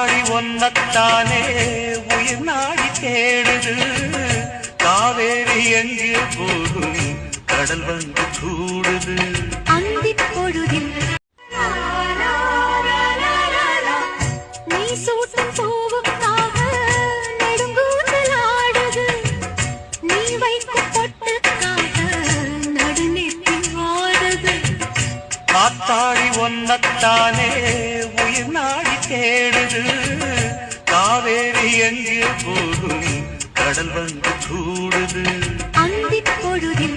காத்தாடி ஒன்னத்தானே உயிர் நாடி தேடுது. காவேரி எங்கே போகும் கடல் வந்து கூடுது. அந்திப் பொழுதில் நீ சூட்டும் பூவுக்காக நெடுங்கூந்தல் ஆடுது. நீ வைக்கும் பொட்டுக்காக நடுநெத்தி ஆடுது. காத்தாடி ஒன்னத்தானே உயிர் நாடி தேடுது. காவேரி எங்கே போகும் கடல் வந்து கூடுது. அந்திப் பொழுதில்